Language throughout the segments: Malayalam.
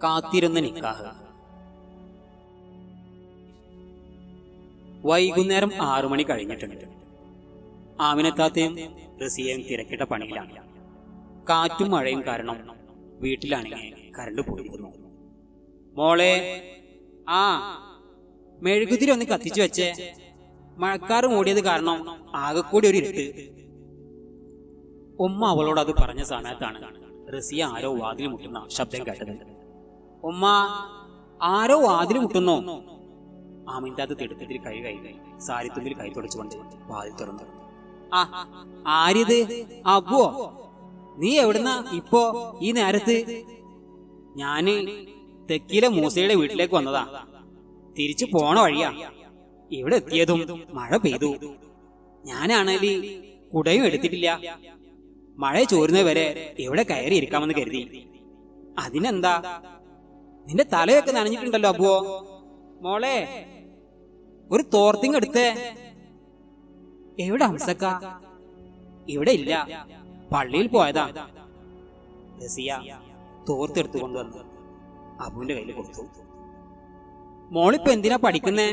കാത്തിരുന്ന നിക്കാഹ്. വൈകുന്നേരം 6 മണി കഴിഞ്ഞിട്ടുണ്ട്. ആമിനത്താത്തയും റസിയയും തിരക്കിട്ട പണിയിലാണ്. കാറ്റും മഴയും കാരണം വീട്ടിലാണെങ്കിൽ കരണ്ട് പോയിരിക്കുന്നു. മോളെ, ആ മെഴുകുതിരി ഒന്ന് കത്തിച്ചു വെച്ചേ. മഴക്കാറ് മൂടിയത് കാരണം ആകെക്കൂടി ഒരു ഇരുട്ട്. ഉമ്മ അവളോട് അത് പറഞ്ഞ സമയത്താണ് റസിയ ആരോ വാതിൽ മുട്ടുന്ന ശബ്ദം കേട്ടത്. ഉമ്മ, ആരോ വാതിൽ മുട്ടുന്നോ? ആമിൻതാത്ത തിടുക്കത്തിൽ കൈ സാരിത്തുമ്പിൽ കൈ തുടച്ചുകൊണ്ട് വാതിൽ തുറന്നു. ആ, ആരിത്? അബുവോ? നീ എവിടുന്ന ഇപ്പോ ഈ നേരത്ത്? ഞാന് തെക്കിലെ മൂസയുടെ വീട്ടിലേക്ക് വന്നതാ. തിരിച്ചു പോണ വഴിയാ. ഇവിടെ എത്തിയതും മഴ പെയ്തു. ഞാനാണെങ്കിൽ കുടയും എടുത്തിട്ടില്ല. മഴ ചോരുന്നവരെ ഇവിടെ കയറി ഇരിക്കാമെന്ന് കരുതി. അതിനെന്താ, നിന്റെ തലയൊക്കെ നനഞ്ഞിട്ടുണ്ടല്ലോ അബുവോ. മോളെ, ഒരു തോർത്തിങ് എടുത്തേ. എവിടെ ഹംസക്ക? ഇവിടെ ഇല്ല, പള്ളിയിൽ പോയതാ. റസിയ തോർത്തെടുത്തു കൊണ്ടുവന്ന് അബുവിന്റെ കയ്യിൽ കൊടുത്തു. മോളിപ്പോ എന്തിനാ പഠിക്കുന്നേ?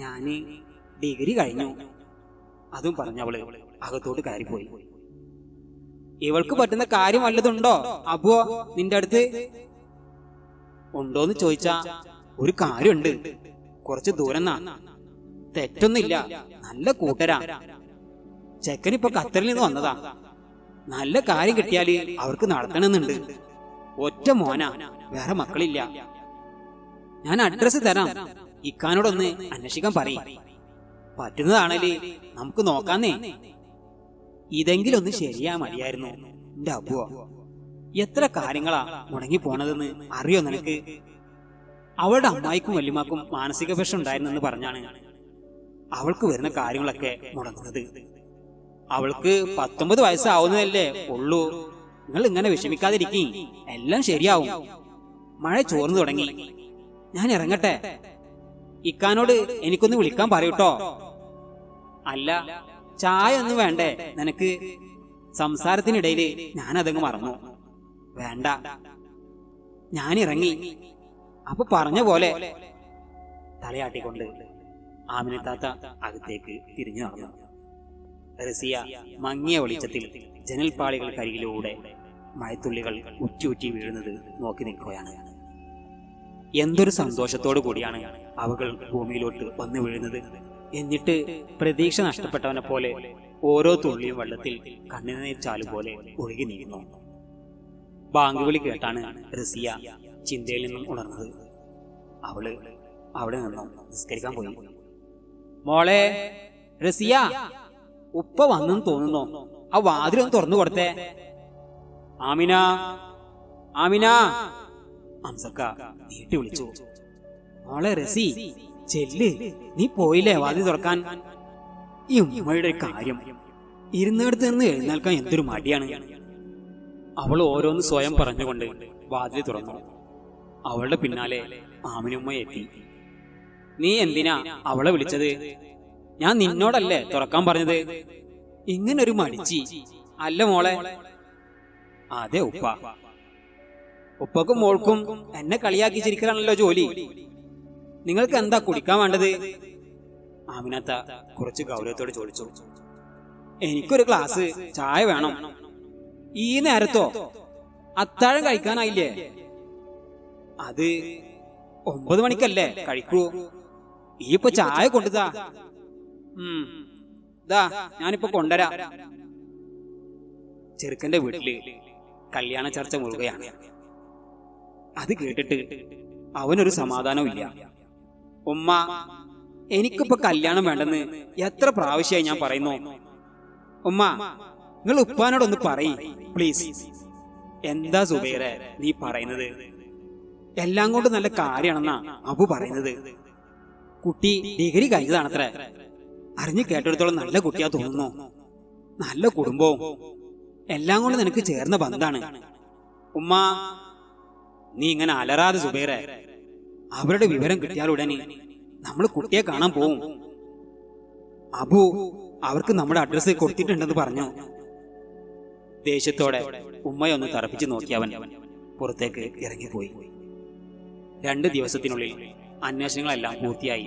ഞാന് ഡിഗ്രി കഴിഞ്ഞു. അതും പറഞ്ഞവള് അകത്തോട്ട് കയറിപ്പോയി. ഇവൾക്ക് പറ്റുന്ന കാര്യം വല്ലതുണ്ടോ അബുവോ നിന്റെ അടുത്ത്? ഉണ്ടോന്ന് ചോദിച്ചാ ഒരു കാര്യമുണ്ട്. കുറച്ച് ദൂരം തെറ്റൊന്നുമില്ല, നല്ല കൂട്ടരാ. ചെക്കനിപ്പോ ഖത്തറിൽ നിന്ന് വന്നതാ. നല്ല കാര്യം കിട്ടിയാല് അവർക്ക് നടത്തണമെന്നുണ്ട്. ഒറ്റ മോനാ, വേറെ മക്കളില്ല. ഞാൻ അഡ്രസ് തരാം, ഇക്കാനോടൊന്ന് അന്വേഷിക്കാൻ പറയും. പറ്റുന്നതാണല്ലേ നമുക്ക് നോക്കാന്നേ. ഇതെങ്കിലും ഒന്ന് ശരിയാ മതിയായിരുന്നു എന്റെ അബുവോ. എത്ര കാര്യങ്ങളാ മുടങ്ങി പോണതെന്ന് അറിയോ നിനക്ക്? അവളുടെ അമ്മായിക്കും വല്യമാക്കും മാനസിക പ്രശ്നം ഉണ്ടായിരുന്നെന്ന് പറഞ്ഞാണ് അവൾക്ക് വരുന്ന കാര്യങ്ങളൊക്കെ മുടങ്ങുന്നത്. അവൾക്ക് 19 വയസ്സാവുന്നതല്ലേ ഉള്ളൂ. നിങ്ങൾ ഇങ്ങനെ വിഷമിക്കാതിരിക്കും, എല്ലാം ശരിയാവും. മഴ ചോർന്നു തുടങ്ങി, ഞാൻ ഇറങ്ങട്ടെ. ഇക്കാനോട് എനിക്കൊന്ന് വിളിക്കാൻ പറയൂട്ടോ. അല്ല, ചായ ഒന്നും വേണ്ടേ നിനക്ക്? സംസാരത്തിനിടയില് ഞാനതങ്ങ് മറന്നു. വേണ്ട, ഞാനിറങ്ങി. അപ്പൊ പറഞ്ഞ പോലെ തലയാട്ടിക്കൊണ്ട് ആമിനത്താത്ത അകത്തേക്ക് തിരിഞ്ഞു നടന്നു. റസിയ മങ്ങിയ വെളിച്ചത്തിൽ ജനൽപ്പാളികൾക്കരികിലൂടെ മഴത്തുള്ളികൾ ഉറ്റി വീഴുന്നത് നോക്കി നിൽക്കുകയാണ്. എന്തൊരു സന്തോഷത്തോടു കൂടിയാണ് അവകൾ ഭൂമിയിലോട്ട് വന്നു വീഴുന്നത്. എന്നിട്ട് പ്രതീക്ഷ നഷ്ടപ്പെട്ടവനെ പോലെ ഓരോ തുള്ളിയും വെള്ളത്തിൽ കണ്ണിനീർ ചാലുപോലെ ഒഴുകി നീങ്ങുന്നു. ബാങ്ക് വിളി കേട്ടാണ് റസിയ ചിന്തയിൽ നിന്നും ഉണർന്നത്. അവള് അവിടെ നിന്നും നിസ്കരിക്കാൻ പോയി. മോളെ റസിയ, ഉപ്പ വന്നെന്ന് തോന്നുന്നു. ആ വാതിലൊന്ന് തുറന്നു കൊടുത്തേ. ആമിന, ആമിന. ഹംസക്ക നീട്ടി വിളിച്ചു. മോളെ റസി, ചെല്ല്. നീ പോയില്ലേ വാതിൽ തുറക്കാൻ? ഈ ഉമ്മയുടെ കാര്യം, ഇരുന്നിടത്ത് നിന്ന് എഴുന്നേൽക്കാൻ എന്തൊരു മടിയാണ്. അവൾ ഓരോന്ന് സ്വയം പറഞ്ഞുകൊണ്ട് വാതിൽ തുറന്നു. അവളുടെ പിന്നാലെ ആമിനുമ്മ എത്തി. നീ എന്തിനാ അവളെ വിളിച്ചത്? ഞാൻ നിന്നോടല്ലേ തുറക്കാൻ പറഞ്ഞത്. ഇങ്ങനൊരു മടിച്ചി അല്ല മോളെ. അതെ ഉപ്പ. ഉപ്പക്കും മോൾക്കും എന്നെ കളിയാക്കി ചിരിക്കലാണല്ലോ ജോലി. നിങ്ങൾക്ക് എന്താ കുടിക്കാൻ വേണ്ടത്? ആമിനത്ത കുറച്ച് ഗൗരവത്തോടെ ചോദിച്ചു. എനിക്കൊരു ഗ്ലാസ് ചായ വേണം. ഈ നേരത്തോ? അത്താഴം കഴിക്കാനായില്ലേ? അത് 9 മണിക്കല്ലേ കഴിക്കൂ. ഈ ഇപ്പൊ ചായ കൊണ്ടുതാ. ദാ ഞാനിപ്പോ കൊണ്ടുവരാ. ചെറുക്കന്റെ വീട്ടില് കല്യാണ ചർച്ച മുറുകയാണ്. അത് കേട്ടിട്ട് അവനൊരു സമാധാനവും ഇല്ല. ഉമ്മ, എനിക്കിപ്പോ കല്യാണം വേണ്ടെന്ന് എത്ര പ്രാവശ്യമായി ഞാൻ പറയുന്നു. ഉമ്മ, നിങ്ങൾ ഉപ്പാനോടൊന്ന് പറയ് പ്ലീസ്. എന്താ സുബൈറെ നീ പറയുന്നത്? എല്ലാം കൊണ്ട് നല്ല കാര്യമാണെന്നാ അബു പറയുന്നത്. കുട്ടി ഡിഗ്രി കഴിഞ്ഞതാണത്രേ. അറിഞ്ഞു കേട്ടെടുത്തോളം നല്ല കുട്ടിയാ തോന്നുന്നു. നല്ല കുടുംബവും എല്ലാം കൊണ്ട് നിനക്ക് ചേർന്ന ബന്ധാണ്. ഉമ്മ, നീ ഇങ്ങനെ അലറാതെ സുബൈറെ. അവരുടെ വിവരം കിട്ടിയാലുടനെ നമ്മൾ കുട്ടിയെ കാണാൻ പോവും. അബു അവർക്ക് നമ്മുടെ അഡ്രസ് കൊടുത്തിട്ടുണ്ടെന്ന് പറഞ്ഞു. ദേഷ്യത്തോടെ ഉമ്മയൊന്ന് തറപ്പിച്ചു നോക്കിയവൻ പുറത്തേക്ക് ഇറങ്ങിപ്പോയി. 2 ദിവസത്തിനുള്ളിൽ അന്വേഷണങ്ങളെല്ലാം പൂർത്തിയായി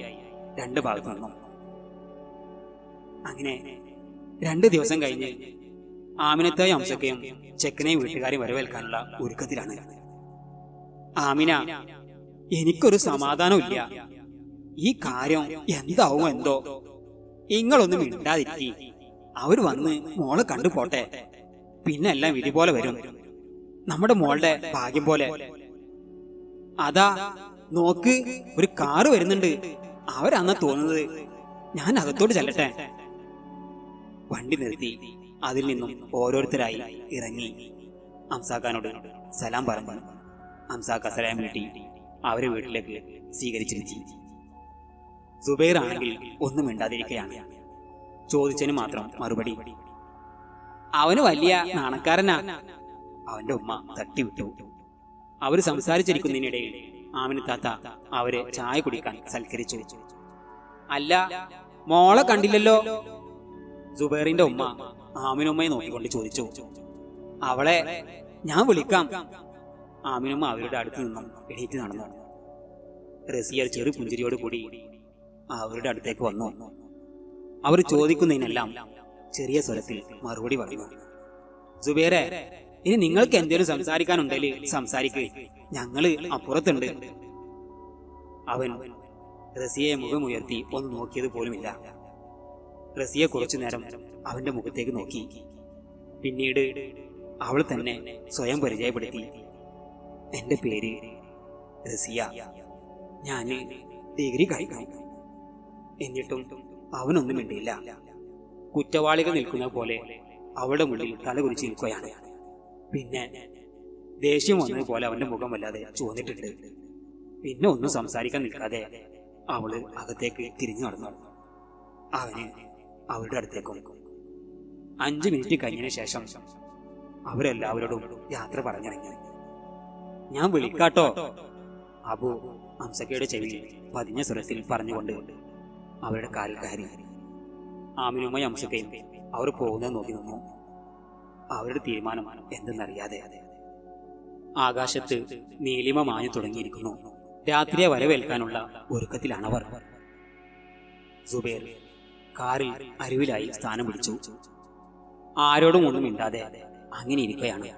2 ഭാഗത്തു നിന്നും. അങ്ങനെ 2 ദിവസം കഴിഞ്ഞ് ആമിനത്തായും അംസക്കയും ചെക്കനെയും വീട്ടുകാരെയും വരവേൽക്കാനുള്ള ഒരുക്കത്തിലാണ്. ആമിന, എനിക്കൊരു സമാധാനമില്ല. ഈ കാര്യം എന്താവും എന്തോ. ഇങ്ങളൊന്നും മിണ്ടാതിരിക്കി. അവർ വന്ന് മോളെ കണ്ടു പോട്ടെ. പിന്നെ എല്ലാം വിധി പോലെ വരും. നമ്മുടെ മോളുടെ ഭാഗ്യം പോലെ. അതാ നോക്ക്, ഒരു കാറ് വരുന്നുണ്ട്. അവരാന്നാ തോന്നുന്നത്. ഞാൻ അകത്തോട്ട് ചെല്ലട്ടെ. വണ്ടി നിർത്തി അതിൽ നിന്നും ഓരോരുത്തരായി ഇറങ്ങി അംസാക്കാനോട് സലാം പറഞ്ഞു. അംസാക്ക സലാം വീട്ടി അവരെ വീട്ടിലേക്ക് സ്വീകരിച്ചിരുത്തി. സുബൈർ ആണെങ്കിൽ ഒന്നും മിണ്ടാതിരിക്കുകയാണ്. ചോദിച്ചതിന് മാത്രം മറുപടി. അവന് വലിയ നാണക്കാരനാ. അവന്റെ ഉമ്മ തട്ടിവിട്ടു. അവർ സംസാരിച്ചിരിക്കുന്നതിനിടയിൽ ആമിനത്താത്ത അവരെ ചായ കുടിക്കാൻ സൽക്കരിച്ചു. അല്ല, മോളെ കണ്ടില്ലല്ലോ? സുബൈറിന്റെ ഉമ്മ ആമിനുമ്മയെ നോക്കിക്കൊണ്ട് ചോദിച്ചു. അവളെ ഞാൻ വിളിക്കാം. ആമിനുമ്മ അവരുടെ അടുത്ത് നിന്നും എണീറ്റ് നടന്നു. റസിയ ചെറു പുഞ്ചിരിയോട് കൂടി അവരുടെ അടുത്തേക്ക് വന്നു. അവർ ചോദിക്കുന്നതിനെല്ലാം ചെറിയ സ്വരത്തിൽ മറുപടി പറഞ്ഞു. സുബൈറെ, ഇനി നിങ്ങൾക്ക് എന്തെങ്കിലും സംസാരിക്കാനുണ്ടെങ്കിൽ സംസാരിക്ക്. ഞങ്ങള് അപ്പുറത്തുണ്ട്. അവൻ റസിയയെ മുഖമുയർത്തി ഒന്ന് നോക്കിയത് പോലുമില്ല. റസിയ കുറച്ചു നേരം അവന്റെ മുഖത്തേക്ക് നോക്കി. പിന്നീട് അവൾ തന്നെ സ്വയം പരിചയപ്പെടുത്തി. എന്റെ പേര് റസിയ. ഞാന് ഡിഗ്രി കഴിക്കണം. എന്നിട്ടും അവനൊന്നും മിണ്ടിയില്ല. കുറ്റവാളികൾ നിൽക്കുന്ന പോലെ അവളുടെ മുന്നിൽ തലകുരിച്ച് നിൽക്കുകയാണ്. പിന്നെ ദേഷ്യം വന്നതുപോലെ അവന്റെ മുഖം വല്ലാതെ ചുവന്നിട്ടുണ്ട്. പിന്നെ ഒന്നും സംസാരിക്കാൻ നിൽക്കാതെ അവള് അകത്തേക്ക് തിരിഞ്ഞു നടന്നു. അവന് അവരുടെ അടുത്തേക്കും. 5 മിനിറ്റ് കഴിഞ്ഞതിന് ശേഷം അവരെല്ലാവരോടും യാത്ര പറഞ്ഞിറങ്ങി. ഞാൻ വിളിക്കാട്ടോ, അബു അംസക്കയുടെ ചെവിയിൽ പതിഞ്ഞ സ്വരത്തിൽ പറഞ്ഞുകൊണ്ട് അവരുടെ കാലിൽ കയറി. ആമിനുമ്മയും അംസക്കയും അവർ പോകുന്നത് നോക്കി നിന്നു. അവരുടെ തീരുമാനം എന്തെന്നറിയാതെ. ആകാശത്ത് നീലിമ മാഞ്ഞു തുടങ്ങിയിരിക്കുന്നു. രാത്രിയെ വരവേൽക്കാനുള്ള ഒരുക്കത്തിലാണവർ. സുബൈർ കാറിൽ അരുവിലായി സ്ഥാനം പിടിച്ചു. ആരോടും ഒന്നും മിണ്ടാതെ അങ്ങനെ ഇരിക്കുകയാണ്.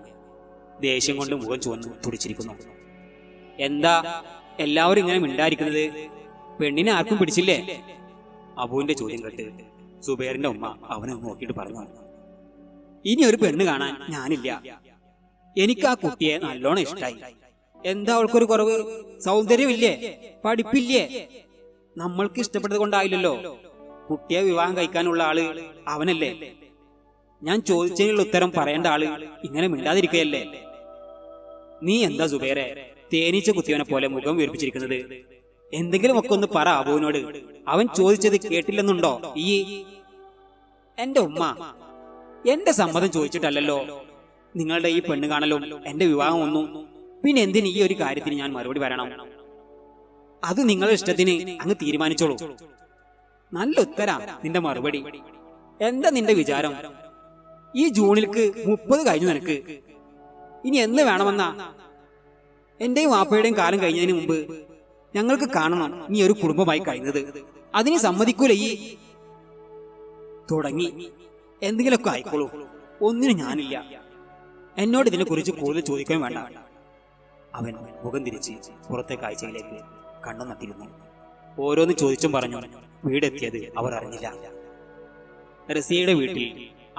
ദേഷ്യം കൊണ്ട് മുഖം ചുവന്ന് തുടിച്ചിരിക്കുന്നു. എന്താ എല്ലാവരും ഇങ്ങനെ മിണ്ടായിരിക്കുന്നത്? പെണ്ണിനെ ആർക്കും പിടിച്ചില്ലേ? അബുവിന്റെ ചോദ്യം കേട്ട് സുബൈറിന്റെ ഉമ്മ അവനെ നോക്കിയിട്ട് പറഞ്ഞു. ഇനി ഒരു പെണ്ണ് കാണാൻ ഞാനില്ല. എനിക്ക് ആ കുട്ടിയെ നല്ലോണം ഇഷ്ടായി. എന്താ അവൾക്കൊരു കുറവ്? സൗന്ദര്യമില്ലേ? പഠിപ്പില്ലേ? നമ്മൾക്ക് ഇഷ്ടപ്പെട്ടത് കൊണ്ടായില്ലല്ലോ. കുട്ടിയെ വിവാഹം കഴിക്കാനുള്ള ആള് അവനല്ലേ. ഞാൻ ചോദിച്ചതിനുള്ള ഉത്തരം പറയേണ്ട ആള് ഇങ്ങനെ മിണ്ടാതിരിക്കുകയല്ലേ? നീ എന്താ സുബൈറെ തേനീച്ച കുത്തിയവനെ പോലെ മുഖം വീർപ്പിച്ചിരിക്കുന്നത്? എന്തെങ്കിലും ഒക്കെ ഒന്ന് പറ അബുവിനോട്. അവൻ ചോദിച്ചത് കേട്ടില്ലെന്നുണ്ടോ? എന്റെ ഉമ്മ എന്റെ സമ്മതം ചോദിച്ചിട്ടല്ലോ നിങ്ങളുടെ ഈ പെണ്ണ് കാണലും എന്റെ വിവാഹം ഒന്നും. പിന്നെ എന്തിന് ഈ ഒരു കാര്യത്തിന് ഞാൻ മറുപടി പറയണം? അത് നിങ്ങളുടെ ഇഷ്ടത്തിന് അങ്ങ് തീരുമാനിച്ചോളൂ. നല്ല ഉത്തരാ നിന്റെ മറുപടി. എന്താ നിന്റെ വിചാരം? ഈ ജൂണിലേക്ക് 30 കഴിഞ്ഞു നിനക്ക്. ഇനി എന്ന് വേണമെന്നാ? എന്റെയും വാപ്പയുടെയും കാലം കഴിഞ്ഞതിന് മുമ്പ് ഞങ്ങൾക്ക് കാണണം നീ ഒരു കുടുംബമായി കഴിഞ്ഞത്. അതിനെ സമ്മതിക്കൂല ഈ തുടങ്ങി. എന്തെങ്കിലുമൊക്കെ ആയിക്കോളൂ, ഒന്നിനും ഞാനില്ല. എന്നോട് ഇതിനെ കുറിച്ച് കൂടുതൽ ചോദിക്കാൻ വേണ്ട. അവൻ മുഖം തിരിച്ച് പുറത്തെ കാഴ്ചയിലേക്ക് കണ്ണു നട്ടിരുന്നു. ഓരോന്ന് ചോദിച്ചും പറഞ്ഞു വീടെത്തിയത് അവർ അറിഞ്ഞില്ല. റസിയയുടെ വീട്ടിൽ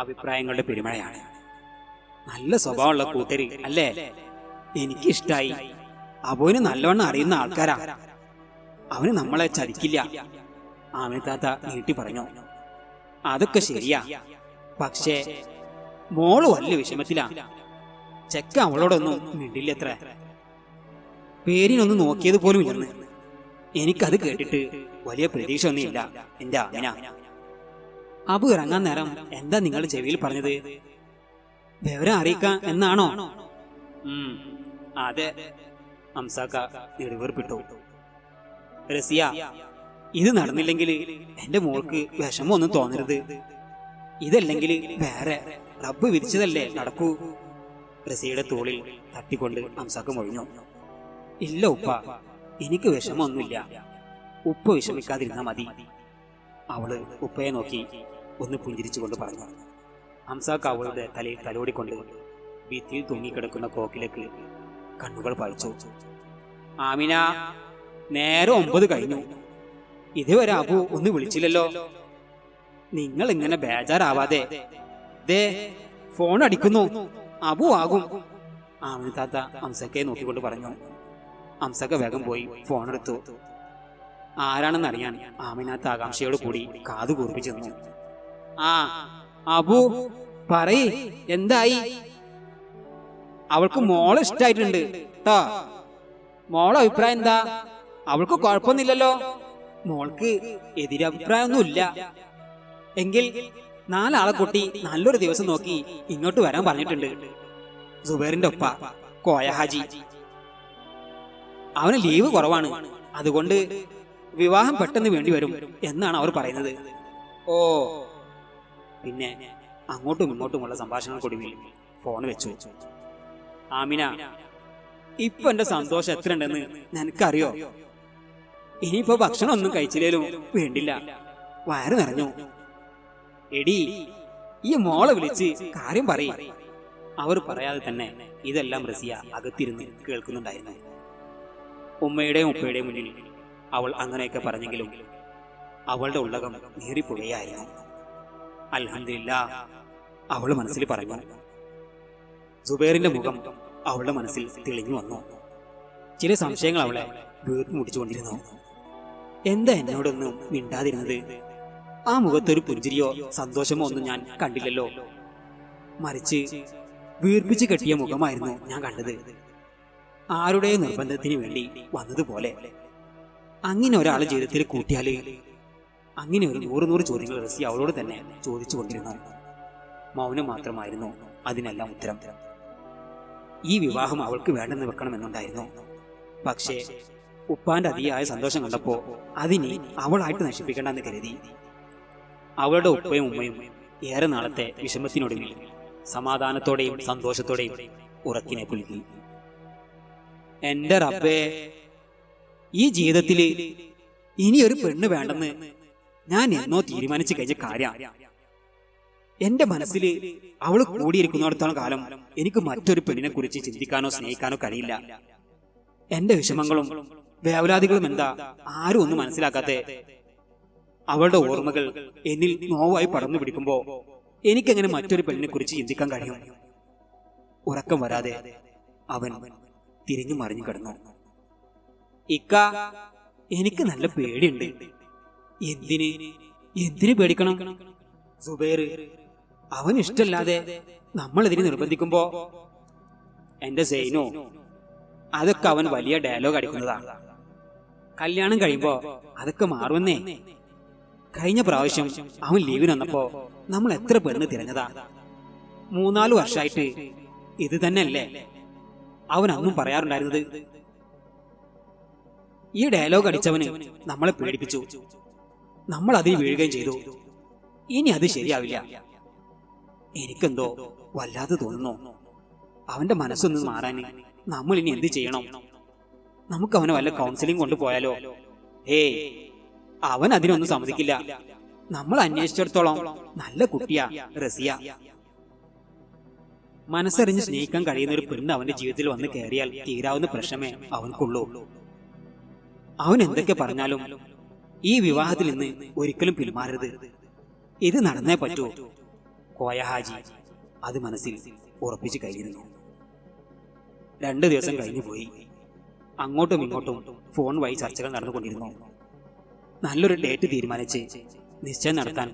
അഭിപ്രായങ്ങളുടെ പെരുമഴയാണ്. നല്ല സ്വഭാവമുള്ള കൂട്ടര് അല്ലേ? എനിക്കിഷ്ടായി. അബുവിന് നല്ലവണ്ണം അറിയുന്ന ആൾക്കാരാ. അവന് നമ്മളെ ചതിക്കില്ല. ആമിനത്താത്ത നീട്ടി പറഞ്ഞു. അതൊക്കെ ശരിയാ, പക്ഷേ മോള് വലിയ വിഷമത്തിലാ. ചെക്ക അവളോടൊന്നും മിണ്ടില്ലത്ര. പേരിനൊന്നും നോക്കിയത് പോലും ഇല്ലെന്ന്. എനിക്കത് കേട്ടിട്ട് വലിയ പ്രതീക്ഷ ഒന്നുമില്ല എന്റെ ആമിന. അബു ഇറങ്ങാൻ നേരം എന്താ നിങ്ങൾ ചെവിയിൽ പറഞ്ഞത്? വിവരം അറിയിക്കാം എന്നാണോ? അതെ. അംസാക്ക നെടുവേർപ്പിട്ടു. റസിയ, ഇത് നടന്നില്ലെങ്കിൽ എന്റെ മോൾക്ക് വിഷമമൊന്നും തോന്നരുത്. ഇതല്ലെങ്കിൽ വേറെ റബ്ബ് വിധിച്ചതല്ലേ നടക്കൂ. റസിയുടെ തോളിൽ തട്ടിക്കൊണ്ട് ഹംസാക്ക് മൊഴിഞ്ഞു. ഇല്ല ഉപ്പ, എനിക്ക് വിഷമമൊന്നുമില്ല. ഉപ്പ വിഷമിക്കാതിരുന്നാ മതി. അവള് ഉപ്പയെ നോക്കി ഒന്ന് പുഞ്ചിരിച്ചുകൊണ്ട് പറഞ്ഞു. ഹംസാക്ക് അവളുടെ തലയിൽ തലോടിക്കൊണ്ട് ഭിത്തിയിൽ തൂങ്ങിക്കിടക്കുന്ന ക്ലോക്കിലേക്ക് കണ്ണുകൾ പായിച്ചു. ആമിന, നേരെ 9 കഴിഞ്ഞു. ഇതുവരെ അബു ഒന്ന് വിളിച്ചില്ലല്ലോ. നിങ്ങൾ ഇങ്ങനെ ബേജാറാവാതെ. ദേ ഫോൺ അടിക്കുന്നു, അബു ആകും. ആമിന താത്ത ഹംസക്കയെ നോക്കിക്കൊണ്ട് പറഞ്ഞു. ഹംസക്ക വേഗം പോയി ഫോൺ എടുത്തു. ആരാണെന്നറിയാൻ ആമിനാത്ത ആകാംക്ഷയോട് കൂടി കാതു കൂർപ്പിച്ചു നിന്നു. ആ അബു, പറയ്, എന്തായി? അവൾക്ക് മോളെ ഇഷ്ടായിട്ടുണ്ട് ട്ടോ. മോളെ അഭിപ്രായം എന്താ? അവൾക്ക് കുഴപ്പമൊന്നുമില്ലല്ലോ. മോൾക്ക് എതിരഭിപ്രായമൊന്നുമില്ല. എങ്കിൽ 4 ആളെ കൂട്ടി നല്ലൊരു ദിവസം നോക്കി ഇങ്ങോട്ട് വരാൻ പറഞ്ഞിട്ടുണ്ട്. സുബൈറിന്റെ ഒപ്പ കോയ ഹാജി. അവന് ലീവ് കുറവാണ്, അതുകൊണ്ട് വിവാഹം പെട്ടെന്ന് വേണ്ടി വരും എന്നാണ് അവർ പറയുന്നത്. ഓ. പിന്നെ അങ്ങോട്ടും ഇങ്ങോട്ടുമുള്ള സംഭാഷണങ്ങൾക്കൊടുവിൽ ഫോൺ വെച്ചു. ആമിന, ഇപ്പൊ എന്റെ സന്തോഷം എത്ര ഉണ്ടെന്ന് നിനക്കറിയോ? ഇനിയിപ്പോ ഭക്ഷണം ഒന്നും കഴിച്ചില്ലേലും വേണ്ടില്ല, വയറ് നിറഞ്ഞു. എടി, ഈ മോളെ വിളിച്ച് കാര്യം പറയും. അവർ പറയാതെ തന്നെ ഇതെല്ലാം റസിയ അകത്തിരുന്ന് കേൾക്കുന്നുണ്ടായിരുന്നു. ഉമ്മയുടെയും ഉപ്പയുടെയും മുന്നിൽ അവൾ അങ്ങനെയൊക്കെ പറഞ്ഞെങ്കിലും അവളുടെ ഉള്ളകം നീറിപ്പോവുകയായിരുന്നു. അൽഹംദുലില്ലാഹ്, അവൾ മനസ്സിൽ പറഞ്ഞു. സുബൈറിന്റെ മുഖം അവളുടെ മനസ്സിൽ തെളിഞ്ഞു വന്നു. ചില സംശയങ്ങൾ അവളെ വീർപ്പ് മുടിച്ചുകൊണ്ടിരുന്നു. എന്താ എന്നോടൊന്നും മിണ്ടാതിരുന്നത്? ആ മുഖത്തൊരു പുഞ്ചിരിയോ സന്തോഷമോ ഒന്നും ഞാൻ കണ്ടില്ലല്ലോ. മറിച്ച് വീർപ്പിച്ച് കെട്ടിയ മുഖമായിരുന്നു ഞാൻ കണ്ടത്. ആരുടെ നിർബന്ധത്തിന് വേണ്ടി വന്നതുപോലെ. അങ്ങനെ ഒരാളെ ജീവിതത്തിൽ കൂട്ടിയാല് അങ്ങനെ ഒരു 100 ചോദ്യങ്ങൾ റസി അവളോട് തന്നെ ചോദിച്ചു കൊണ്ടിരുന്നു. മൗനം മാത്രമായിരുന്നു അതിനെല്ലാം ഉത്തരം. ഈ വിവാഹം അവൾക്ക് വേണ്ടെന്ന് വെക്കണമെന്നുണ്ടായിരുന്നു. പക്ഷേ ഉപ്പാന്റെ അതിയായ സന്തോഷം കണ്ടപ്പോ അതിനെ അവളായിട്ട് നശിപ്പിക്കണ്ടെന്ന് കരുതി. അവളുടെ ഉപ്പയും ഉമ്മയും ഏറെ നാളത്തെ വിഷമത്തിനൊടുവിൽ സമാധാനത്തോടെയും സന്തോഷത്തോടെയും ഉറക്കിനെ പുലുകി. എന്റെ റബ്ബേ, ഈ ജീവിതത്തില് ഇനിയൊരു പെണ്ണ് വേണ്ടെന്ന് ഞാൻ എന്നോ തീരുമാനിച്ചു കഴിഞ്ഞ കാര്യം. എന്റെ മനസ്സിൽ അവള് കൂടിയിരിക്കുന്നിടത്തോളം കാലം എനിക്ക് മറ്റൊരു പെണ്ണിനെ കുറിച്ച് ചിന്തിക്കാനോ സ്നേഹിക്കാനോ കഴിയില്ല. എന്റെ വിഷമങ്ങളും വേവലാതികളും എന്താ ആരും ഒന്നും മനസ്സിലാക്കാതെ അവളുടെ ഓർമ്മകൾ എന്നിൽ നോവായി പടർന്നു പിടിക്കുമ്പോ എനിക്കെങ്ങനെ മറ്റൊരു പെണ്ണിനെ കുറിച്ച് ചിന്തിക്കാൻ കഴിയും? ഉറക്കം വരാതെ അവൻ തിരിഞ്ഞു മറിഞ്ഞു കിടന്നു. ഇക്ക, എനിക്ക് നല്ല പേടിയുണ്ട്. എന്തിന് പേടിക്കണം? സുബൈർ അവൻ ഇഷ്ടല്ലാതെ നമ്മൾ ഇതിന് നിർബന്ധിക്കുമ്പോ എന്റെ സൈനോ, അതൊക്കെ അവൻ വലിയ ഡയലോഗ് അടിക്കുന്നതാ. കല്യാണം കഴിയുമ്പോ അതൊക്കെ മാറുമെന്നേ. കഴിഞ്ഞ പ്രാവശ്യം അവൻ ലീവിന് വന്നപ്പോ നമ്മൾ എത്ര പെണ്ണ് തിരഞ്ഞതാ. 3-4 വർഷമായിട്ട് ഇത് തന്നെയല്ലേ അവൻ അന്നും പറയാറുണ്ടായിരുന്നത്. ഈ ഡയലോഗ് അടിച്ചവന് നമ്മളെ പേടിപ്പിച്ചു. നമ്മൾ അതിൽ വീഴുകയും ചെയ്തു. ഇനി അത് ശരിയാവില്ല. എനിക്കെന്തോ വല്ലാതെ തോന്നുന്നു. അവന്റെ മനസ്സൊന്നും മാറാൻ നമ്മൾ ഇനി എന്ത് ചെയ്യണം? നമുക്ക് അവനെ വല്ല കൗൺസിലിംഗ് കൊണ്ടുപോയാലോ? ഏയ്, അവൻ അതിനൊന്നും സമ്മതിക്കില്ല. നമ്മൾ അന്വേഷിച്ചിടത്തോളം നല്ല കുട്ടിയാ റസിയ. മനസ്സറിഞ്ഞ് സ്നേഹിക്കാൻ കഴിയുന്ന ഒരു പെണ്ണ് അവന്റെ ജീവിതത്തിൽ വന്ന് കയറിയാൽ തീരാവുന്ന പ്രശ്നമേ അവൻക്കുള്ളൂ. അവൻ എന്തൊക്കെ പറഞ്ഞാലും ഈ വിവാഹത്തിൽ നിന്ന് ഒരിക്കലും പിന്മാറരുത്. ഇത് നടന്നേ പറ്റൂ. കോയ ഹാജി അത് മനസ്സിൽ ഉറപ്പിച്ചു കഴിഞ്ഞിരുന്നു. 2 ദിവസം കഴിഞ്ഞു പോയി. അങ്ങോട്ടും ഇങ്ങോട്ടും ഫോൺ വഴി ചർച്ചകൾ നടന്നുകൊണ്ടിരുന്നു. നല്ലൊരു ഡേറ്റ് തീരുമാനിച്ച് നിശ്ചയം നടത്താൻ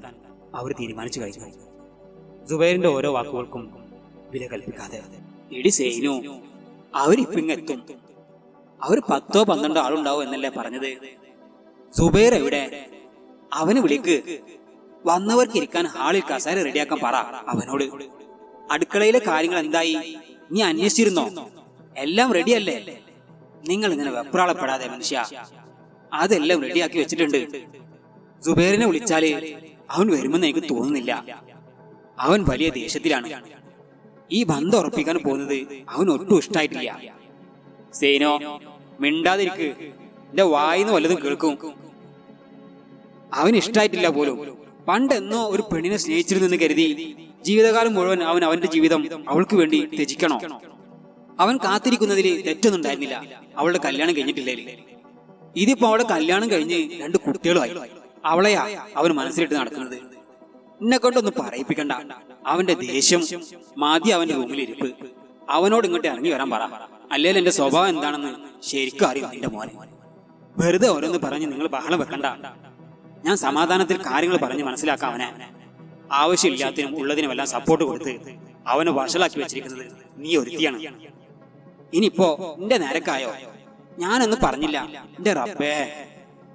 അവർ തീരുമാനിച്ചു കഴിഞ്ഞു. സുബൈറിന്റെ ഓരോ വാക്കുകൾക്കും വില കൽപ്പിക്കാതെ. ഇടി സേനു, അവരിപ്പിങ്ങെത്തും. അവർ 10-12 ആളുണ്ടാവും എന്നല്ലേ പറഞ്ഞത്? സുബൈർ എവിടെ? അവന് വിളിക്ക്. വന്നവർക്ക് ഇരിക്കാൻ ഹാളിൽ കസേര റെഡിയാക്കാൻ പറ അവനോട്. അടുക്കളയിലെ കാര്യങ്ങൾ എന്തായി? നീ അന്വേഷിച്ചിരുന്നോ? എല്ലാം റെഡിയല്ലേ? നിങ്ങൾ ഇങ്ങനെ വെപ്രാളപ്പെടാതെ മനുഷ്യ. അതെല്ലാം റെഡിയാക്കി വെച്ചിട്ടുണ്ട്. സുബൈറിനെ വിളിച്ചാല് അവൻ വരുമെന്ന് എനിക്ക് തോന്നുന്നില്ല. അവൻ വലിയ ദേഷ്യത്തിലാണ്. ഈ ബന്ധം ഉറപ്പിക്കാൻ പോകുന്നത് അവൻ ഒട്ടും ഇഷ്ടായിട്ടില്ല. സേനോ, മിണ്ടാതിരിക്ക്, എന്റെ വായിന്ന് വല്ലതും കേൾക്കും. അവന് ഇഷ്ടായിട്ടില്ല പോലും. പണ്ടെന്നോ ഒരു പെണ്ണിനെ സ്നേഹിച്ചിരുന്നെന്ന് കരുതി ജീവിതകാലം മുഴുവൻ അവൻ അവന്റെ ജീവിതം അവൾക്ക് വേണ്ടി ത്യജിക്കണോ? അവൻ കാത്തിരിക്കുന്നതിൽ തെറ്റൊന്നും ഉണ്ടായിരുന്നില്ല. അവളുടെ കല്യാണം കഴിഞ്ഞിട്ടില്ലേ? ഇതിപ്പോ അവളുടെ കല്യാണം കഴിഞ്ഞ് 2 കുട്ടികളുമായി. അവളെയാ അവൻ മനസ്സിലിട്ട് നടക്കുന്നത്. എന്നെ കൊണ്ടൊന്നും പറയിപ്പിക്കണ്ട. അവന്റെ ദേഷ്യം മാതി അവന്റെ റൂമിലിരിപ്പ്. അവനോട് ഇങ്ങോട്ട് ഇറങ്ങി വരാൻ പറ. അല്ലെങ്കിൽ എന്റെ സ്വഭാവം എന്താണെന്ന് ശരിക്കും അറിയും എന്റെ മോനെ. വെറുതെ ഓരോന്ന് പറഞ്ഞ് നിങ്ങൾ ബഹളം വെക്കണ്ട. ഞാൻ സമാധാനത്തിൽ കാര്യങ്ങൾ പറഞ്ഞ് മനസ്സിലാക്കാം അവനെ. ആവശ്യമില്ലാത്തിനും ഉള്ളതിനുമെല്ലാം സപ്പോർട്ട് കൊടുത്ത് അവനെ വഷളാക്കി വെച്ചിരിക്കുന്നത് നീ ഒരുത്തിയാണ്. ഇനിയിപ്പോ എന്റെ നേരക്കായോ? ഞാനൊന്നും പറഞ്ഞില്ല. എന്റെ റബ്ബേ.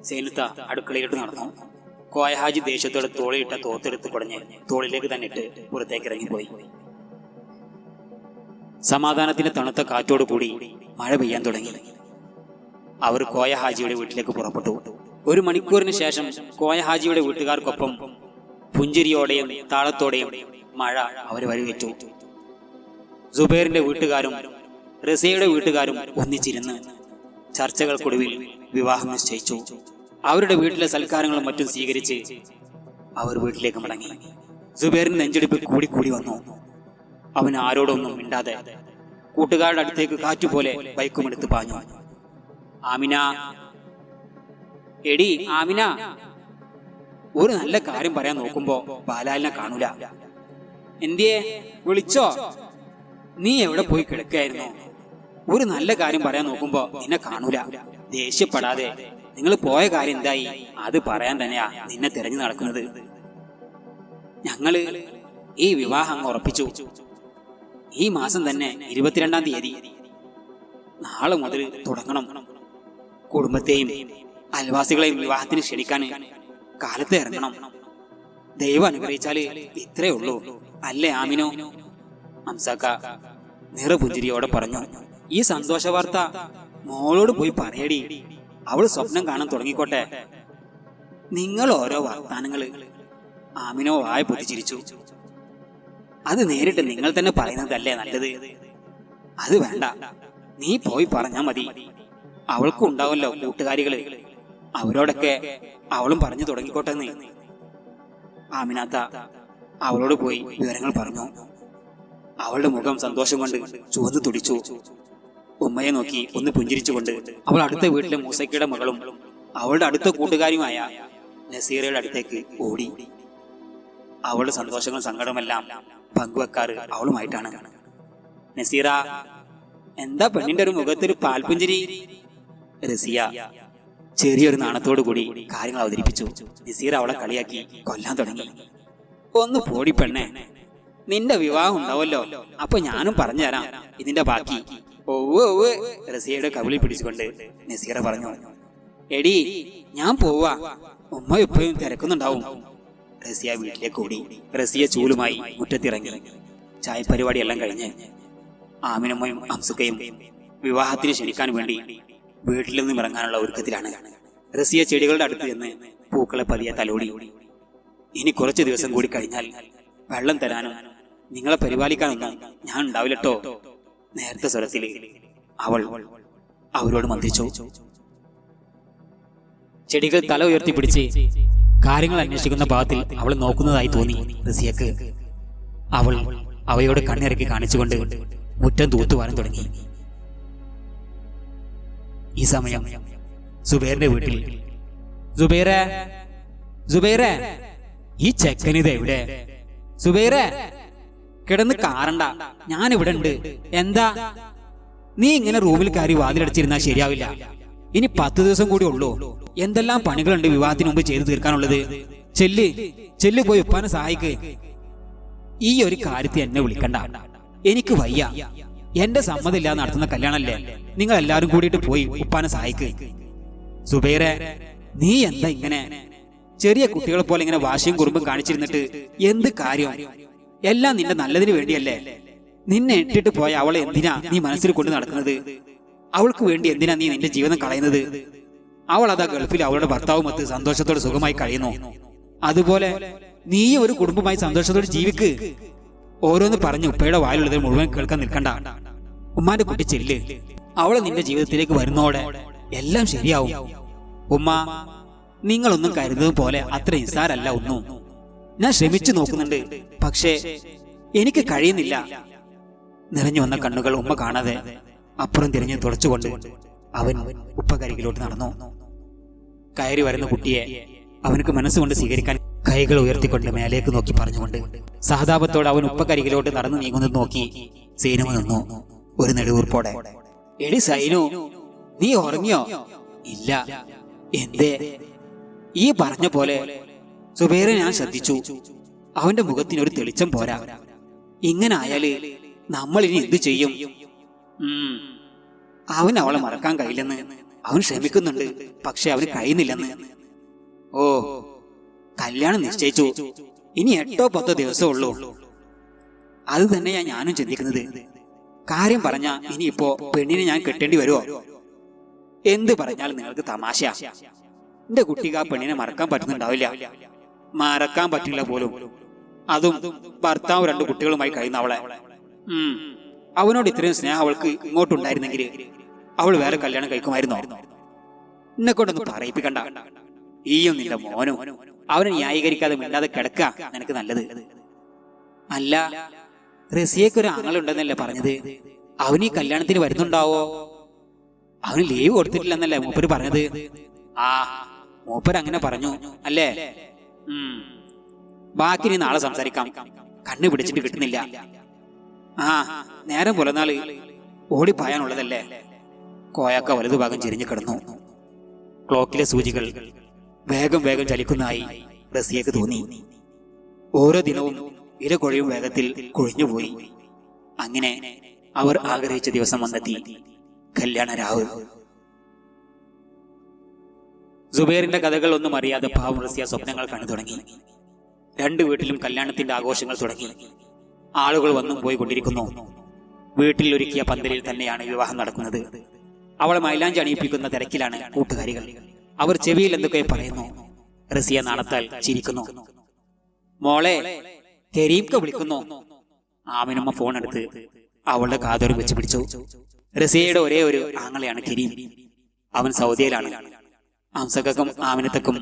സേനുത്ത അടുക്കളയിട്ട് നടന്നു. കോയ ഹാജി ദേഷ്യത്തോടെ തോളിയിട്ട തോത്തെടുത്ത് കുടഞ്ഞ് തോളിലേക്ക് തന്നെ ഇട്ട് പുറത്തേക്ക് ഇറങ്ങിപ്പോയി. സമാധാനത്തിന്റെ തണുത്ത കാറ്റോട് കൂടി മഴ പെയ്യാൻ തുടങ്ങി. അവർ കോയ ഹാജിയുടെ വീട്ടിലേക്ക് പുറപ്പെട്ടു. 1 മണിക്കൂറിന് ശേഷം കോയ ഹാജിയുടെ വീട്ടുകാർക്കൊപ്പം പുഞ്ചിരിയോടെയും താളത്തോടെയും മഴ അവർ വഴിവെച്ചു. സുബൈറിന്റെ വീട്ടുകാരും റസിയയുടെ വീട്ടുകാരും ഒന്നിച്ചിരുന്ന് ചർച്ചകൾക്കൊടുവിൽ വിവാഹം നിശ്ചയിച്ചു. അവരുടെ വീട്ടിലെ സൽക്കാരങ്ങളും മറ്റും സ്വീകരിച്ച് അവർ വീട്ടിലേക്ക് മടങ്ങി. സുബൈറിന് നെഞ്ചെടുപ്പ് കൂടി വന്നു. അവൻ ആരോടൊന്നും മിണ്ടാതെ കൂട്ടുകാരുടെ അടുത്തേക്ക് കാറ്റുപോലെ ബൈക്കുമെടുത്ത് പാഞ്ഞു. ആമിന, എടി ആമിന. ഒരു നല്ല കാര്യം പറയാൻ നോക്കുമ്പോ ബാലാലിനെ കാണൂല. എന്തിയെ, വിളിച്ചോ? നീ എവിടെ പോയി കിടക്കായിരുന്നു? ഒരു നല്ല കാര്യം പറയാൻ നോക്കുമ്പോ നിന്നെ കാണൂല. ദേഷ്യപ്പെടാതെ. നിങ്ങൾ പോയ കാര്യം എന്തായി? അത് പറയാൻ തന്നെയാ നിന്നെ തിരഞ്ഞു നടക്കുന്നത്. ഞങ്ങള് ഈ വിവാഹം അങ്ങ് ഉറപ്പിച്ചു. ഈ മാസം തന്നെ 22-ാം തീയതി. നാളെ മുതൽ തുടങ്ങണം. കുടുംബത്തെയും അയൽവാസികളെയും വിവാഹത്തിന് ക്ഷണിക്കാൻ കാലത്ത് ഇറങ്ങണം. ദൈവം അനുഗ്രഹിച്ചാല് ഇത്രേ ഉള്ളൂ, അല്ലേ ആമിനോ? ഹംസാക്ക നിറപുഞ്ചിരിയോടെ പറഞ്ഞു. ഈ സന്തോഷ വാർത്ത മോളോട് പോയി പറയടി. അവൾ സ്വപ്നം കാണാൻ തുടങ്ങിക്കോട്ടെ. നിങ്ങൾ ഓരോ വർത്താനങ്ങള്. ആമിനോ വായ പൊട്ടിച്ചിരിച്ചു. അത് നേരിട്ട് നിങ്ങൾ തന്നെ പറയുന്നതല്ലേ നല്ലത്. അത് വേണ്ട, നീ പോയി പറഞ്ഞാ മതി. അവൾക്കും ഉണ്ടാവല്ലോ കൂട്ടുകാരികള്. അവരോടൊക്കെ അവളും പറഞ്ഞു തുടങ്ങിക്കോട്ടെ. ആമിനാത്ത അവളോട് പോയി വിവരങ്ങൾ പറഞ്ഞു. അവളുടെ മുഖം സന്തോഷം കൊണ്ട് ചുവന്നു തുടിച്ചു. ഉമ്മയെ നോക്കി ഒന്ന് പുഞ്ചിരിച്ചുകൊണ്ട് അവൾ അടുത്ത വീട്ടിലെ മൂസയ്ക്കയുടെ മകളും അവളുടെ അടുത്ത കൂട്ടുകാരിയുമായ നസീറയുടെ അടുത്തേക്ക് ഓടി. അവളുടെ സന്തോഷങ്ങളും സങ്കടമെല്ലാം പങ്കുവെക്കാറ് അവളുമായിട്ടാണ്. നസീറ, എന്താ പെണ്ണിന്റെ ഒരു മുഖത്തൊരു പാൽപുഞ്ചിരി? റസിയ ചെറിയൊരു നാണത്തോടു കൂടി കാര്യങ്ങൾ അവതരിപ്പിച്ചു. നസീറ അവളെ കളിയാക്കി കൊല്ലാൻ തുടങ്ങി. ഒന്ന് പോടി പെണ്ണെ, നിന്റെ വിവാഹം ഉണ്ടാവല്ലോ, അപ്പൊ ഞാനും പറഞ്ഞു തരാം ഇതിന്റെ ബാക്കി. ഓവ് റസിയയുടെ കവിളിൽ പിടിച്ചുകൊണ്ട് നസീറ പറഞ്ഞു. എടി, ഞാൻ പോവാ, ഉമ്മ എപ്പോഴും തിരക്കുന്നുണ്ടാവും. റസിയ വീട്ടിലേക്ക് ഓടി. റസിയ ചൂലുമായി മുറ്റത്തിറങ്ങി. ചായപരിപാടിയെല്ലാം കഴിഞ്ഞ് ആമിനമ്മയും ഹംസുക്കയും വിവാഹത്തിന് ക്ഷണിക്കാൻ വേണ്ടി വീട്ടിൽ നിന്നും ഇറങ്ങാനുള്ള ഒരുക്കത്തിലാണ്. റസിയ ചെടികളുടെ അടുത്ത് ചെന്ന് പൂക്കളെ പതിയെ തലോടി. ഇനി കുറച്ച് ദിവസം കൂടി കഴിഞ്ഞാൽ വെള്ളം തരാനും നിങ്ങളെ പരിപാലിക്കാനൊന്നും ഞാൻ ഉണ്ടാവില്ലട്ടോ. നേരത്തെ സ്വരത്തിൽ അവൾ അവരോട് മന്ത്രിച്ചു. ചെടികൾ തല ഉയർത്തി പിടിച്ച് കാര്യങ്ങൾ അന്വേഷിക്കുന്ന ഭാഗത്തിൽ അവൾ നോക്കുന്നതായി തോന്നി റസിയക്ക്. അവൾ അവയോട് കണ്ണിറക്കി കാണിച്ചുകൊണ്ട് മുറ്റം തൂത്തുവാനും തുടങ്ങി. ഈ സമയം സുബൈറിന്റെ വീട്ടിൽ സുബൈറേ, ഈ ചെക്കനിത് എവിടെ? സുബൈറേ, കിടന്ന് കാറണ്ട, ഞാനിവിടെ ഉണ്ട്. എന്താ? നീ ഇങ്ങനെ റൂമിൽ കയറി വാതിലടച്ചിരുന്നാ ശരിയാവില്ല. ഇനി 10 ദിവസം കൂടി ഉള്ളൂ. എന്തെല്ലാം പണികളുണ്ട് വിവാഹത്തിന് മുമ്പ് ചെയ്തു തീർക്കാനുള്ളത്. ചെല്ല് പോയി ഉപ്പാനെ സഹായിക്ക്. ഈ ഒരു കാര്യത്തിൽ എന്നെ വിളിക്കണ്ട, എനിക്ക് വയ്യ. എന്റെ സമ്മതമില്ലാതെ നടത്തുന്ന കല്യാണല്ലേ. നിങ്ങൾ എല്ലാവരും കൂടിയിട്ട് പോയി ഉപ്പാനെ സഹായിക്ക്. സുബൈറേ, നീ എന്താ ഇങ്ങനെ ചെറിയ കുട്ടികളെ പോലെ ഇങ്ങനെ വാശിയും കുറുമ്പും കാണിച്ചിരുന്നിട്ട് എന്ത് കാര്യം? എല്ലാം നിന്റെ നല്ലതിന് വേണ്ടിയല്ലേ. നിന്നെ ഇട്ടിട്ട് പോയ അവളെ എന്തിനാ നീ മനസ്സിൽ കൊണ്ട് നടക്കുന്നത്? അവൾക്ക് വേണ്ടി എന്തിനാ നീ നിന്റെ ജീവിതം കളയുന്നത്? അവൾ അതാ ഗൾഫിൽ അവളുടെ ഭർത്താവുമൊത്ത് സന്തോഷത്തോടെ സുഖമായി കഴിയുന്നു. അതുപോലെ നീ ഒരു കുടുംബമായി സന്തോഷത്തോടെ ജീവിക്ക്. ഓരോന്ന് പറഞ്ഞ് ഉപ്പയുടെ വായിലുള്ളത് മുഴുവൻ കേൾക്കാൻ നിൽക്കണ്ട. ഉമ്മാന്റെ കുട്ടി ചെല്ല്. അവള് നിന്റെ ജീവിതത്തിലേക്ക് വരുന്നോടെ എല്ലാം ശരിയാവും. ഉമ്മ, നിങ്ങളൊന്നും കരുതുന്നത് പോലെ അത്ര നിസ്സാരല്ല ഒന്നും. ഞാൻ ശ്രമിച്ചു നോക്കുന്നുണ്ട്, പക്ഷേ എനിക്ക് കഴിയുന്നില്ല. നിറഞ്ഞു വന്ന കണ്ണുകൾ ഉമ്മ കാണാതെ അപ്പുറം തിരിഞ്ഞ് തുടച്ചുകൊണ്ട് അവൻ ഉപ്പക്കരികിലോട്ട് നടന്നു. കയറി വരുന്ന കുട്ടിയെ അവനക്ക് മനസ്സുകൊണ്ട് സ്വീകരിക്കാൻ കൈകൾ ഉയർത്തിക്കൊണ്ട് മേലേക്ക് നോക്കി പറഞ്ഞുകൊണ്ട് സഹതാപത്തോടെ അവൻ ഉപ്പക്കരികിലോട്ട് നടന്നു നീങ്ങുന്നത് നോക്കി സൈനു നിന്നു ഒരു നെടുവീർപ്പോടെ. എടി സൈനു, നീ ഉറങ്ങിയോ? ഇല്ല. എന്തേ? ഈ പറഞ്ഞ പോലെ സുബൈറെ ഞാൻ ശ്രദ്ധിച്ചു. അവന്റെ മുഖത്തിനൊരു തെളിച്ചം പോരാ. ഇങ്ങനെ ആയാല് നമ്മൾ ഇനി എന്തു ചെയ്യും? അവൻ അവളെ മറക്കാൻ കഴിയില്ലെന്ന് അവൻ ശ്രമിക്കുന്നുണ്ട്, പക്ഷെ അവന് കഴിയുന്നില്ലെന്ന്. ഓ, കല്യാണം നിശ്ചയിച്ചു. ഇനി 8-10 ദിവസമേ ഉള്ളൂ. അത് തന്നെയാ ഞാനും ചിന്തിക്കുന്നത്. കാര്യം പറഞ്ഞ ഇനിയിപ്പോ പെണ്ണിനെ ഞാൻ കെട്ടേണ്ടി വരുമോ? എന്ത് പറഞ്ഞാലും നിങ്ങൾക്ക് തമാശ. എന്റെ കുട്ടിക്ക് ആ പെണ്ണിനെ മറക്കാൻ പറ്റുന്നുണ്ടാവില്ല. മറക്കാൻ പറ്റില്ല പോലും. അതും ഭർത്താവ് 2 കുട്ടികളുമായി കഴിയുന്ന അവളെ. അവനോട് ഇത്രയും സ്നേഹം അവൾക്ക് ഇങ്ങോട്ടുണ്ടായിരുന്നെങ്കിൽ അവൾ വേറെ കല്യാണം കഴിക്കുമായിരുന്നോ? എന്നെ കൊണ്ടൊന്നും പറയിപ്പിക്കണ്ട. ഈയും നിന്റെ മോനും അവനെ ന്യായീകരിക്കാതെ മിണ്ടാതെ കിടക്ക നിനക്ക് നല്ലത്. അല്ല, റസിയക്കൊരു ആങ്ങളുണ്ടെന്നല്ലേ പറഞ്ഞത്? അവന് ഈ കല്യാണത്തിന് വരുന്നുണ്ടാവോ? അവന് ലീവ് കൊടുത്തിട്ടില്ലെന്നല്ലേ മൂപ്പര് പറഞ്ഞത്? ആ, മൂപ്പര് അങ്ങനെ പറഞ്ഞു അല്ലേ? ബാക്കി നീ നാളെ സംസാരിക്കാം. കണ്ണു പിടിച്ചിട്ട് കിട്ടുന്നില്ല. ആ, നേരം പുലർന്നാള് ഓടിപ്പായാനുള്ളതല്ലേ? കോയാക്ക വലതുഭാഗം ചെരിഞ്ഞു കിടന്നു. ക്ലോക്കിലെ സൂചികൾ വേഗം വേഗം ചലിക്കുന്നതായി റസിയക്ക് തോന്നി. ഓരോ ദിനവും ഇരകൊഴയും വേഗത്തിൽ കൊഴിഞ്ഞുപോയി. അങ്ങനെ അവർ ആഗ്രഹിച്ച ദിവസം വന്നെത്തി. കല്യാണ രാവ്. സുബൈറിന്റെ കഥകൾ ഒന്നും അറിയാതെ പാവം റസിയ സ്വപ്നങ്ങൾ കണ്ടു തുടങ്ങി. 2 വീട്ടിലും കല്യാണത്തിന്റെ ആഘോഷങ്ങൾ തുടങ്ങി. ആളുകൾ വന്നും പോയി കൊണ്ടിരിക്കുന്നു. വീട്ടിൽ ഒരുക്കിയ പന്തലിൽ തന്നെയാണ് വിവാഹം നടക്കുന്നത്. അവളെ മൈലാഞ്ചി അണിയിപ്പിക്കുന്ന തിരക്കിലാണ് കൂട്ടുകാരികൾ. അവർ ചെവിയിൽ എന്തൊക്കെ പറയുന്നു. റസിയ നാണത്താൽ ചിരിക്കുന്നു. മോളെ, കരീംക്ക വിളിക്കുന്നു. ആമിനമ്മ ഫോൺ എടുത്ത് അവളുടെ കാതോരം വെച്ച് പിടിച്ചു. റസിയയുടെ ഒരേ ഒരു ആങ്ങളെയാണ് കരീം. അവൻ സൗദിയിലാണ്. അംസക്കും ആമിനത്തക്കും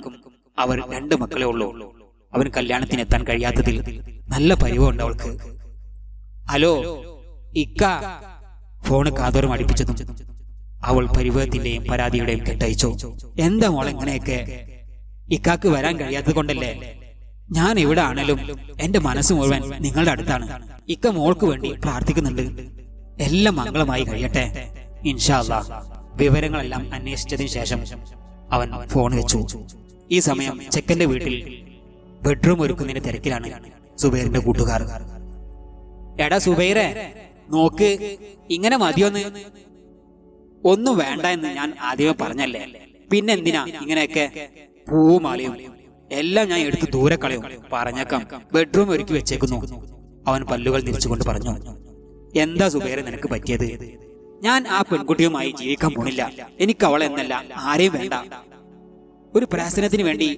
അവർ 2 മക്കളെ ഉള്ളൂ. അവൻ കല്യാണത്തിന് എത്താൻ കഴിയാത്തതിൽ നല്ല പരിവമുണ്ട് അവൾക്ക്. ഹലോ ഇക്ക. ഫോണ് കാതോരം അടുപ്പിച്ചതും അവൾ പരിവത്തിന്റെയും പരാതിയുടെയും കെട്ടയച്ചു. എന്താ മോൾ എങ്ങനെയൊക്കെ? ഇക്കാക്ക് വരാൻ കഴിയാത്തത് കൊണ്ടല്ലേ? ഞാൻ ഇവിടെ ആണെങ്കിലും എന്റെ മനസ്സ് മുഴുവൻ നിങ്ങളുടെ അടുത്താണ്. ഇക്ക മോൾക്ക് വേണ്ടി പ്രാർത്ഥിക്കുന്നുണ്ട്. എല്ലാം മംഗളമായി കഴിയട്ടെ ഇൻഷാ അല്ലാഹ്. വിവരങ്ങളെല്ലാം അന്വേഷിച്ചതിന് ശേഷം അവൻ ഫോൺ വെച്ചു. ഈ സമയം ചെക്കന്റെ വീട്ടിൽ ബെഡ്റൂം ഒരുക്കുന്നതിന്റെ തിരക്കിലാണ് സുബൈറിന്റെ കൂട്ടുകാർ. എടാ സുബൈറെ, നോക്ക്, ഇങ്ങനെ മതിയൊന്ന്? ഒന്നും വേണ്ട എന്ന് ഞാൻ ആദ്യമേ പറഞ്ഞല്ലേ, പിന്നെന്തിനാ ഇങ്ങനെയൊക്കെ? പൂമാലയും എല്ലാം ഞാൻ എടുത്ത് ദൂരെ കളയും. പറഞ്ഞേക്കാം, ബെഡ്റൂം ഒരുക്കി വെച്ചേക്കുന്നു. അവൻ പല്ലുകൾ തിരിച്ചുകൊണ്ട് പറഞ്ഞു. എന്താ സുബൈറെ നിനക്ക് പറ്റിയത്? ഞാൻ ആ പെൺകുട്ടിയുമായി ജീവിക്കാൻ പോണില്ല. എനിക്ക് അവളെ എന്നല്ല ആരെയും വേണ്ട. ഒരു പ്രഹസനത്തിന് വേണ്ടി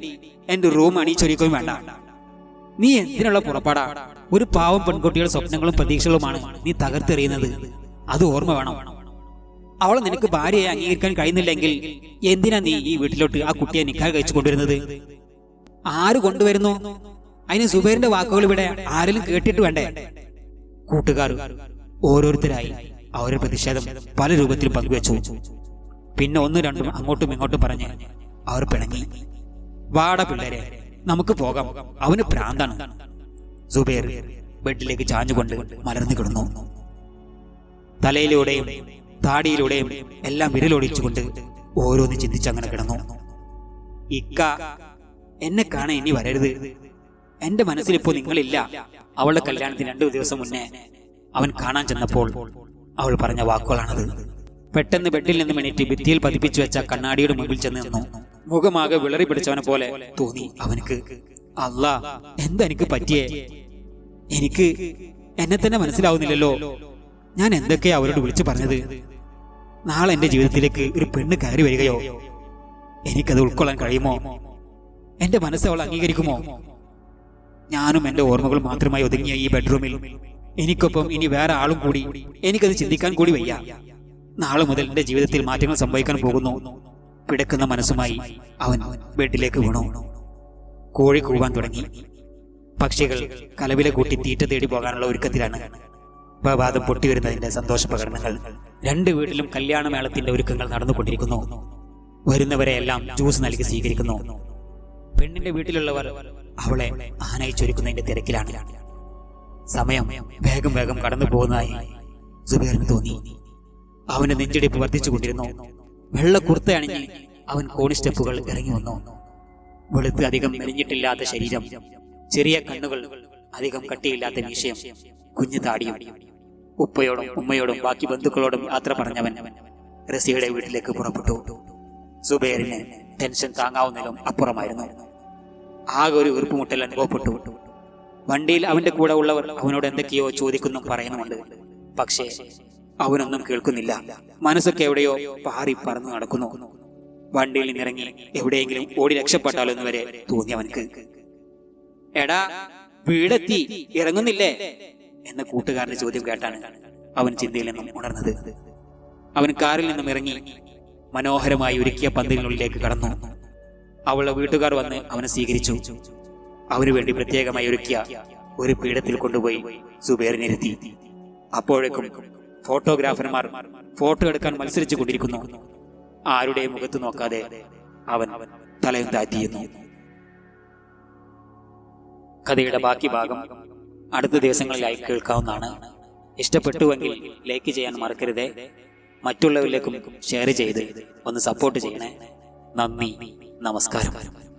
എന്റെ റൂം അണിയിച്ചൊരുക്കുകയും വേണ്ട. നീ എന്തിനുള്ള പുറപ്പാടാ? ഒരു പാവം പെൺകുട്ടികളുടെ സ്വപ്നങ്ങളും പ്രതീക്ഷകളുമാണ് നീ തകർത്തെറിയുന്നത്. അത് ഓർമ്മ വേണം. അവളെ നിനക്ക് ഭാര്യയെ അംഗീകരിക്കാൻ കഴിയുന്നില്ലെങ്കിൽ എന്തിനാ നീ ഈ വീട്ടിലോട്ട് ആ കുട്ടിയെ നിക്കാഹ് കഴിച്ചു കൊണ്ടുവരുന്നത്? ആര് കൊണ്ടുവരുന്നു? അതിന് സുബൈറിന്റെ വാക്കുകൾ ഇവിടെ ആരെങ്കിലും കേട്ടിട്ട് വേണ്ടേ? കൂട്ടുകാർ ഓരോരുത്തരായി അവരുടെ പ്രതിഷേധം പല രൂപത്തിൽ പങ്കുവെച്ചു. പിന്നെ 1-2 അങ്ങോട്ടും ഇങ്ങോട്ടും പറഞ്ഞ് അവർ പിണങ്ങി. വാട പിള്ളേരെ, നമുക്ക് പോകാം, അവന് ഭ്രാന്താണ്. സുബൈർ ബെഡിലേക്ക് ചാഞ്ഞുകൊണ്ട് മലർന്നു കിടന്നു. തലയിലൂടെയും താടിയിലൂടെയും എല്ലാം വിരലൊടിച്ചുകൊണ്ട് ഓരോന്ന് ചിന്തിച്ചങ്ങനെ കിടന്നു. ഇക്ക, എന്നെ കാണാൻ ഇനി വരരുത്. എന്റെ മനസ്സിലിപ്പോ നിങ്ങളില്ല. അവളുടെ കല്യാണത്തിന് 2 ദിവസം മുന്നേ അവൻ കാണാൻ ചെന്നപ്പോൾ അവൾ പറഞ്ഞ വാക്കുകളാണത്. പെട്ടെന്ന് ബെഡിൽ നിന്ന് എണീറ്റ് ഭിത്തിയിൽ പതിപ്പിച്ചു വെച്ച കണ്ണാടിയുടെ മുമ്പിൽ ചെന്ന് നിന്നു. മുഖമാകെ വിളറി പിടിച്ചവനെ പോലെ തോന്നി അവനക്ക്. അല്ലാ, എന്താ എനിക്ക് പറ്റിയേ? എനിക്ക് എന്നെ തന്നെ മനസ്സിലാവുന്നില്ലല്ലോ. ഞാൻ എന്തൊക്കെയാ അവരോട് വിളിച്ചു പറഞ്ഞത്? നാളെ എന്റെ ജീവിതത്തിലേക്ക് ഒരു പെണ്ണ് കയറി വരികയോ? എനിക്കത് ഉൾക്കൊള്ളാൻ കഴിയുമോ? എന്റെ മനസ്സ് അവൾ അംഗീകരിക്കുമോ? ഞാനും എന്റെ ഓർമ്മകൾ മാത്രമായി ഒതുങ്ങിയ ഈ ബെഡ്റൂമിൽ എനിക്കൊപ്പം ഇനി വേറെ ആളും കൂടി എനിക്കത് ചിന്തിക്കാൻ കൂടി വയ്യ. നാളെ മുതൽ എൻ്റെ ജീവിതത്തിൽ മാറ്റങ്ങൾ സംഭവിക്കാൻ പോകുന്നു. പിടക്കുന്ന മനസ്സുമായി അവൻ ബെഡിലേക്ക് വീണു. കോഴി കൂവാൻ തുടങ്ങി. പക്ഷികൾ കലവില കൂട്ടി തീറ്റ തേടി പോകാനുള്ള ഒരുക്കത്തിലാണ്. പ്രഭാതം പൊട്ടിവരുന്നതിന്റെ സന്തോഷ പ്രകടനങ്ങൾ. രണ്ട് വീട്ടിലും കല്യാണമേളത്തിന്റെ ഒരുക്കങ്ങൾ നടന്നുകൊണ്ടിരിക്കുന്നു. വരുന്നവരെയെല്ലാം ജ്യൂസ് നൽകി സ്വീകരിക്കുന്നു. പെണ്ണിന്റെ വീട്ടിലുള്ളവർ അവളെ ആനയിച്ചൊരുക്കുന്നതിന്റെ തിരക്കിലാണ്. സമയം വേഗം വേഗം കടന്നു പോകുന്നതായി സുബൈറിന് തോന്നി. അവന്റെ നെഞ്ചിടിപ്പ് വർദ്ധിച്ചുകൊണ്ടിരുന്നു. വെള്ള കുർത്തയണിഞ്ഞ് അവൻ കോണി സ്റ്റെപ്പുകൾ ഇറങ്ങി വന്നു. വെളുത്ത് അധികം മെലിഞ്ഞിട്ടില്ലാത്ത ശരീരം, ചെറിയ കണ്ണുകൾ, അധികം കട്ടിയില്ലാത്ത മീശയും, കുഞ്ഞു താടിയും. ഉപ്പയോടും ഉമ്മയോടും ബാക്കി ബന്ധുക്കളോടും യാത്ര പറഞ്ഞവൻ റസിയുടെ വീട്ടിലേക്ക് പുറപ്പെട്ടു. സുബൈറിന് ടെൻഷൻ താങ്ങാവുന്നതിലും അപ്പുറമായിരുന്നു. ആകെ ഒരു വീർപ്പുമുട്ടൽ അനുഭവപ്പെട്ടു. വണ്ടിയിൽ അവന്റെ കൂടെ ഉള്ളവർ അവനോട് എന്തൊക്കെയോ ചോദിക്കുന്നും പറയുന്നുമുണ്ട്. പക്ഷേ അവനൊന്നും കേൾക്കുന്നില്ല. മനസ്സൊക്കെ എവിടെയോ പാറി പറന്നു നടക്കുന്നു. വണ്ടിയിൽ നിന്നിറങ്ങി എവിടെയെങ്കിലും ഓടി രക്ഷപ്പെട്ടാലോ എന്ന് വരെ തോന്നി അവനക്ക്. എടാ, വീടെത്തി, ഇറങ്ങുന്നില്ലേ എന്ന കൂട്ടുകാരന്റെ ചോദ്യം കേട്ടാണ് അവൻ ചിന്തയിൽ നിന്നും ഉണർന്നത്. അവൻ കാറിൽ നിന്നും ഇറങ്ങി മനോഹരമായി ഒരുക്കിയ പന്തലിനുള്ളിലേക്ക് കടന്നു. അവളുടെ വീട്ടുകാർ വന്ന് അവനെ സ്വീകരിച്ചു. അവനു വേണ്ടി പ്രത്യേകമായി ഒരുക്കിയ ഒരു പീഠത്തിൽ കൊണ്ടുപോയി സുബൈറിനിരുത്തി. അപ്പോഴേക്കും ഫോട്ടോഗ്രാഫർമാർ ഫോട്ടോ എടുക്കാൻ മത്സരിച്ചു കൊണ്ടിരിക്കുന്നു. ആരുടെയും മുഖത്ത് നോക്കാതെ അവൻ തലയും താഴ്ത്തിയിരുന്നു. കഥയുടെ ബാക്കി ഭാഗം അടുത്ത ദിവസങ്ങളിലായി കേൾക്കാവുന്നതാണ്. ഇഷ്ടപ്പെട്ടുവെങ്കിൽ ലൈക്ക് ചെയ്യാൻ മറക്കരുതേ. മറ്റുള്ളവരിലേക്കും ഷെയർ ചെയ്ത് ഒന്ന് സപ്പോർട്ട് ചെയ്യണേ. നന്ദി, നമസ്കാരം.